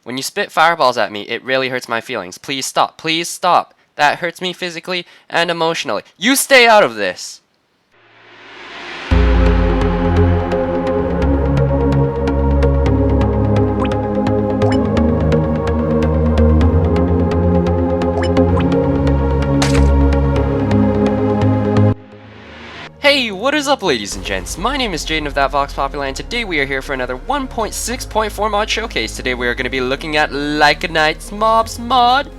When you spit fireballs at me, it really hurts my feelings. Please stop. Please stop. That hurts me physically and emotionally. You stay out of this! Hey, what is up ladies and gents? My name is Jaden of That Vox Populi, and today we are here for another 1.6.4 mod showcase. Today we are going to be looking at Lycanites mobs mod.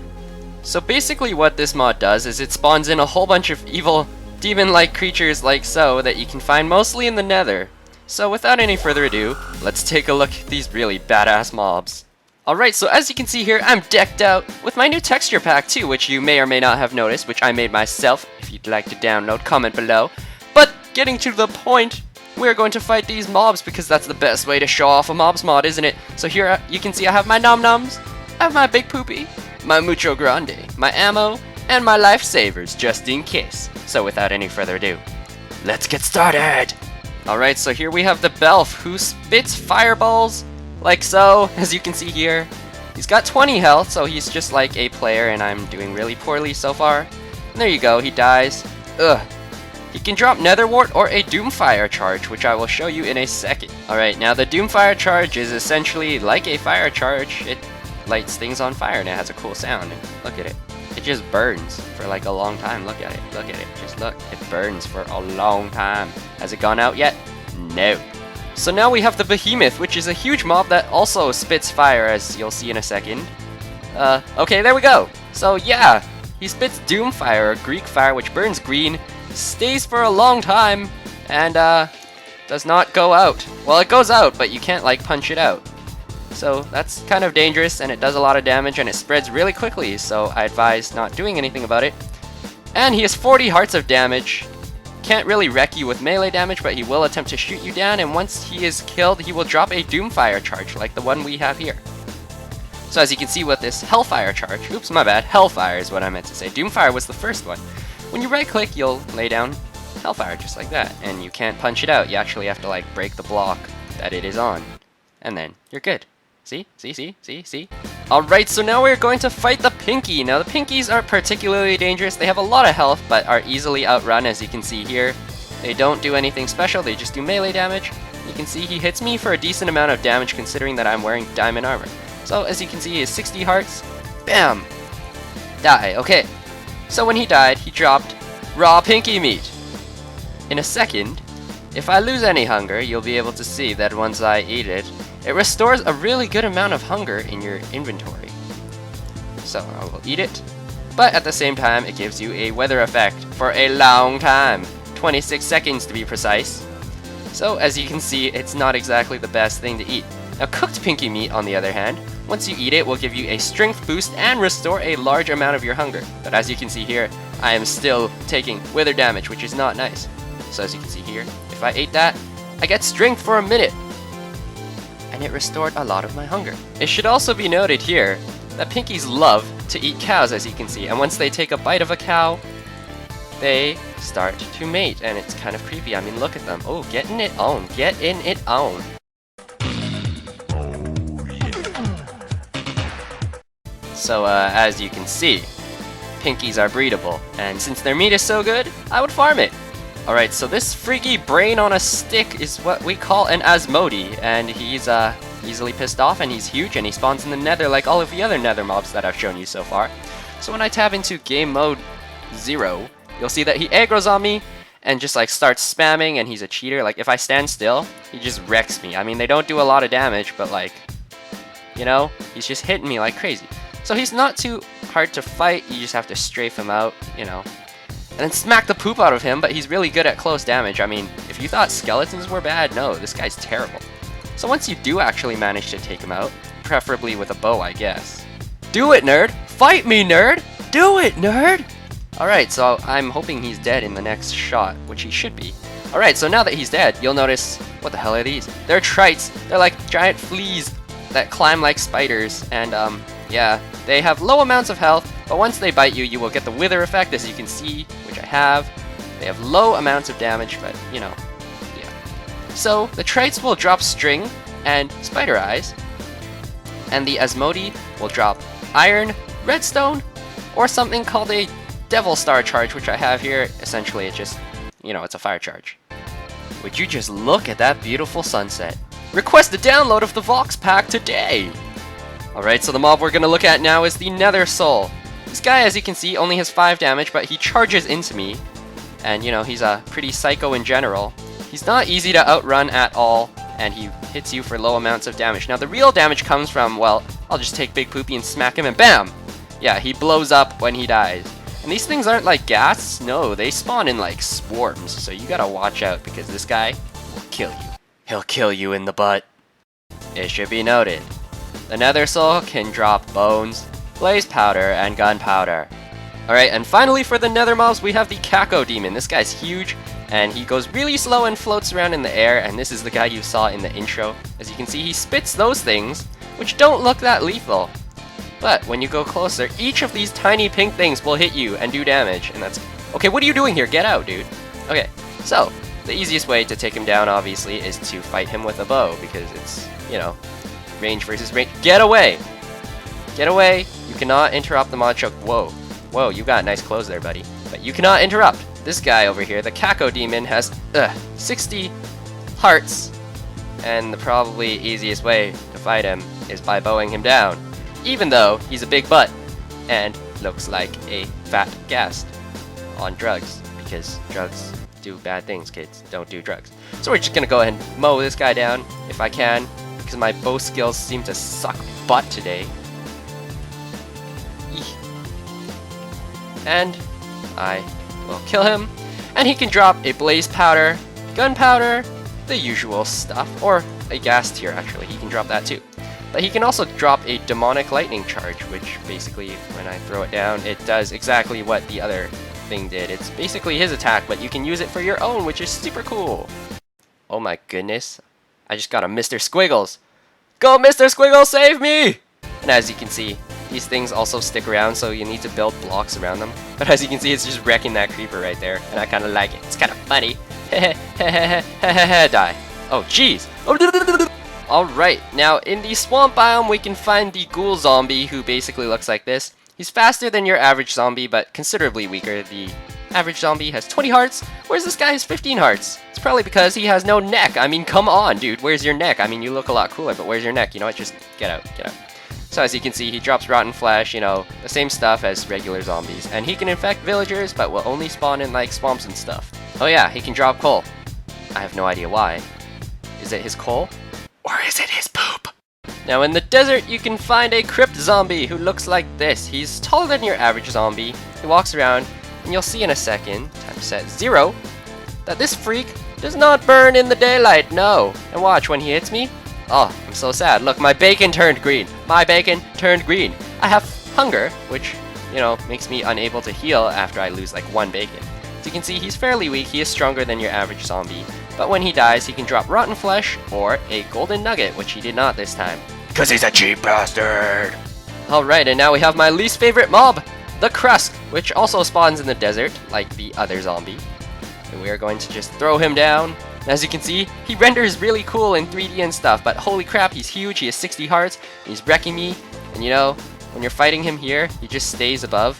So basically what this mod does is it spawns in a whole bunch of evil demon-like creatures like so that you can find mostly in the Nether. So without any further ado, let's take a look at these really badass mobs. Alright, so as you can see here, I'm decked out with my new texture pack too, which you may or may not have noticed, which I made myself. If you'd like to download, comment below. But getting to the point, we're going to fight these mobs because that's the best way to show off a mobs mod, isn't it? So here you can see I have my nom-noms, I have my big poopy, my mucho grande, my ammo, and my lifesavers just in case. So without any further ado, let's get started! Alright, so here we have the Belf, who spits fireballs like so, as you can see here. He's got 20 health, so he's just like a player, and I'm doing really poorly so far. And there you go, he dies. Ugh. He can drop Nether Wart or a doomfire charge, which I will show you in a second. Alright, now the doomfire charge is essentially like a fire charge. It lights things on fire and it has a cool sound. And look at it. It just burns for like a long time. Look at it. Look at it. Just look. It burns for a long time. Has it gone out yet? No. So now we have the Behemoth, which is a huge mob that also spits fire, as you'll see in a second. Okay, there we go. So yeah, he spits doomfire, or Greek fire, which burns green, stays for a long time, and does not go out. Well, it goes out, but you can't like punch it out. So that's kind of dangerous, and it does a lot of damage, and it spreads really quickly, so I advise not doing anything about it. And he has 40 hearts of damage. Can't really wreck you with melee damage, but he will attempt to shoot you down, and once he is killed, he will drop a doomfire charge, like the one we have here. So as you can see with this hellfire charge, oops, my bad, hellfire is what I meant to say. Doomfire was the first one. When you right click, you'll lay down hellfire just like that, and you can't punch it out. You actually have to like break the block that it is on, and then you're good. See? See? Alright, so now we're going to fight the Pinky. Now the Pinkies aren't particularly dangerous. They have a lot of health, but are easily outrun, as you can see here. They don't do anything special, they just do melee damage. You can see he hits me for a decent amount of damage considering that I'm wearing diamond armor. So as you can see, he has 60 hearts. Bam! Die. Okay. So when he died, he dropped raw pinky meat. In a second, if I lose any hunger, you'll be able to see that once I eat it, it restores a really good amount of hunger in your inventory. So I will eat it, but at the same time, it gives you a weather effect for a long time, 26 seconds to be precise. So as you can see, it's not exactly the best thing to eat. Now cooked pinky meat, on the other hand, once you eat it, will give you a strength boost and restore a large amount of your hunger. But as you can see here, I am still taking wither damage, which is not nice. So as you can see here, if I ate that, I get strength for a minute. And it restored a lot of my hunger. It should also be noted here that pinkies love to eat cows, as you can see. And once they take a bite of a cow, they start to mate. And it's kind of creepy. I mean, look at them. Oh, getting it on. Getting it on. So as you can see, pinkies are breedable, and since their meat is so good, I would farm it. Alright, so this freaky brain on a stick is what we call an Asmodi, and he's easily pissed off, and he's huge, and he spawns in the Nether like all of the other Nether mobs that I've shown you so far. So when I tab into game mode 0, you'll see that he aggroes on me, and just like starts spamming, and he's a cheater. Like if I stand still, he just wrecks me. I mean, they don't do a lot of damage, but like, you know, he's just hitting me like crazy. So he's not too hard to fight, you just have to strafe him out, you know, and then smack the poop out of him, but he's really good at close damage. I mean, if you thought skeletons were bad, no, this guy's terrible. So once you do actually manage to take him out, preferably with a bow, I guess. Do it, nerd! Fight me, nerd! Do it, nerd! Alright, so I'm hoping he's dead in the next shot, which he should be. Alright, so now that he's dead, you'll notice, what the hell are these? They're trites! They're like giant fleas that climb like spiders, and yeah, they have low amounts of health, but once they bite you, you will get the wither effect, as you can see, which I have. They have low amounts of damage, but, you know, yeah. So, the trites will drop string and spider eyes, And the Asmodi will drop iron, redstone, or something called a Devil Star charge, which I have here. Essentially, it's just, it's a fire charge. Would you just look at that beautiful sunset? Request the download of the Vox Pack today! Alright, so the mob we're gonna look at now is the Nether Soul. This guy, as you can see, only has 5 damage, but he charges into me. And, he's a pretty psycho in general. He's not easy to outrun at all, and he hits you for low amounts of damage. Now, the real damage comes from, well, I'll just take Big Poopy and smack him, and BAM! Yeah, he blows up when he dies. And these things aren't like ghasts, no, they spawn in like swarms, so you gotta watch out, because this guy will kill you. He'll kill you in the butt. It should be noted, the Nether Soul can drop bones, blaze powder, and gunpowder. Alright, and finally for the Nether mobs, we have the Kako Demon. This guy's huge, and he goes really slow and floats around in the air, and this is the guy you saw in the intro. As you can see, he spits those things, which don't look that lethal. But when you go closer, each of these tiny pink things will hit you and do damage, and that's... Okay, what are you doing here? Get out, dude. Okay, so, the easiest way to take him down, obviously, is to fight him with a bow, because it's, range versus range. Get away! Get away! You cannot interrupt the mod choke. Whoa. Whoa, you got nice clothes there, buddy. But you cannot interrupt. This guy over here, the Kako Demon, has 60 hearts, and the probably easiest way to fight him is by bowing him down. Even though he's a big butt and looks like a fat ghast on drugs, because drugs do bad things, kids. Don't do drugs. So we're just gonna go ahead and mow this guy down if I can, because my bow skills seem to suck butt today. Eek. And I will kill him, and he can drop a blaze powder, gunpowder, the usual stuff, or a ghast here actually, he can drop that too. But he can also drop a demonic lightning charge, which basically, when I throw it down, it does exactly what the other thing did. It's basically his attack, but you can use it for your own, which is super cool. Oh my goodness. I just got a Mr. Squiggles. Go, Mr. Squiggles, save me! And as you can see, these things also stick around, so you need to build blocks around them. But as you can see, it's just wrecking that creeper right there, and I kind of like it. It's kind of funny. Die. Oh, jeez. Alright, now in the swamp biome we can find the Ghoul zombie, who basically looks like this. He's faster than your average zombie, but considerably weaker. The average zombie has 20 hearts, whereas this guy has 15 hearts. It's probably because he has no neck. I mean, come on, dude, where's your neck? I mean, you look a lot cooler, but where's your neck? You know what, just get out, get out. So as you can see, he drops rotten flesh, the same stuff as regular zombies. And he can infect villagers, but will only spawn in like swamps and stuff. Oh yeah, he can drop coal. I have no idea why. Is it his coal? Or is it his poop? Now in the desert, you can find a Crypt zombie who looks like this. He's taller than your average zombie. He walks around, and you'll see in a second, time set 0, that this freak does not burn in the daylight, no. And watch, when he hits me, oh, I'm so sad. Look, my bacon turned green. My bacon turned green. I have hunger, which, makes me unable to heal after I lose like 1 bacon. As you can see, he's fairly weak. He is stronger than your average zombie. But when he dies, he can drop rotten flesh or a golden nugget, which he did not this time. Because he's a cheap bastard! Alright, and now we have my least favorite mob, the Kusk, which also spawns in the desert, like the other zombie. And we are going to just throw him down. As you can see, he renders really cool in 3D and stuff, but holy crap, he's huge, he has 60 hearts, and he's wrecking me. And when you're fighting him here, he just stays above.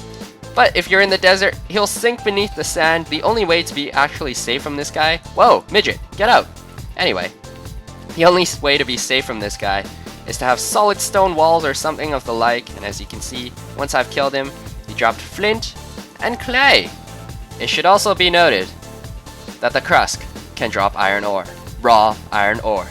But if you're in the desert, he'll sink beneath the sand. The only way to be actually safe from this guy... Whoa, midget, get out! Anyway, the only way to be safe from this guy is to have solid stone walls or something of the like. And as you can see, once I've killed him, he dropped flint and clay. It should also be noted that the Kusk can drop iron ore. Raw iron ore.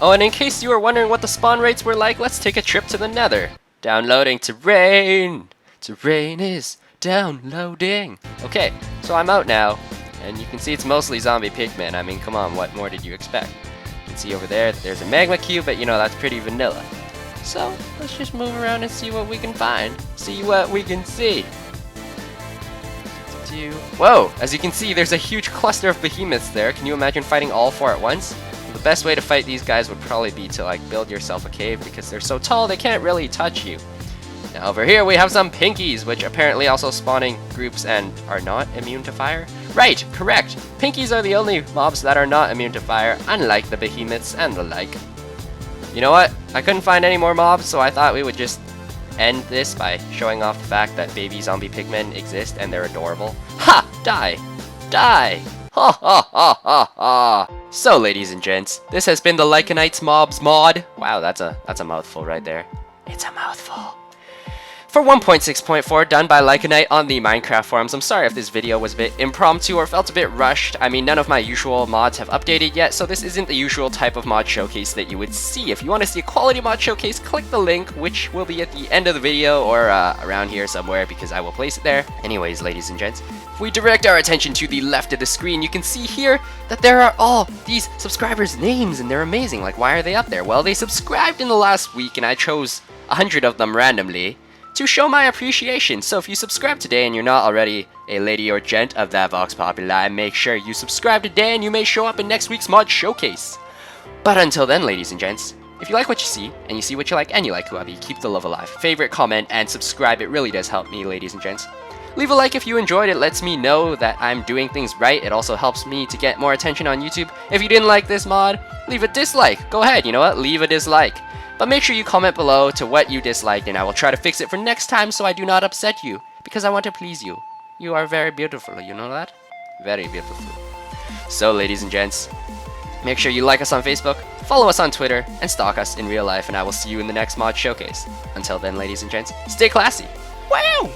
Oh, and in case you were wondering what the spawn rates were like, let's take a trip to the Nether. Downloading terrain. Terrain is downloading. Okay, so I'm out now, and you can see it's mostly zombie pigmen. I mean, come on, what more did you expect? You can see over there that there's a magma cube, but that's pretty vanilla. So, let's just move around and see what we can find. See what we can see. Whoa, as you can see, there's a huge cluster of behemoths there. Can you imagine fighting all 4 at once? The best way to fight these guys would probably be to build yourself a cave, because they're so tall they can't really touch you. Now over here we have some pinkies, which apparently also spawn in groups and are not immune to fire. Right, correct. Pinkies are the only mobs that are not immune to fire, unlike the behemoths and the like. You know what? I couldn't find any more mobs, so I thought we would just end this by showing off the fact that baby zombie pigmen exist and they're adorable. Ha! Die! Die! Ha ha ha ha ha! So, ladies and gents, this has been the Lycanites mobs mod. Wow, that's a mouthful right there. It's a mouthful. For 1.6.4, done by Lycanite on the Minecraft forums. I'm sorry if this video was a bit impromptu or felt a bit rushed. I mean, none of my usual mods have updated yet, so this isn't the usual type of mod showcase that you would see. If you want to see a quality mod showcase, click the link, which will be at the end of the video or around here somewhere, because I will place it there. Anyways, ladies and gents, if we direct our attention to the left of the screen, you can see here that there are all these subscribers' names, and they're amazing. Like, why are they up there? Well, they subscribed in the last week, and I chose 100 of them randomly to show my appreciation. So if you subscribe today and you're not already a lady or gent of that Vox Populi, make sure you subscribe today and you may show up in next week's mod showcase. But until then, ladies and gents, if you like what you see, and you see what you like, and you like whoever, keep the love alive. Favorite, comment, and subscribe. It really does help me, ladies and gents. Leave a like if you enjoyed it. Lets me know that I'm doing things right. It also helps me to get more attention on YouTube. If you didn't like this mod, leave a dislike. Go ahead, you know what? Leave a dislike. But make sure you comment below to what you disliked, and I will try to fix it for next time so I do not upset you, because I want to please you. You are very beautiful, you know that? Very beautiful. So, ladies and gents, make sure you like us on Facebook, follow us on Twitter, and stalk us in real life, and I will see you in the next mod showcase. Until then, ladies and gents, stay classy. Wow!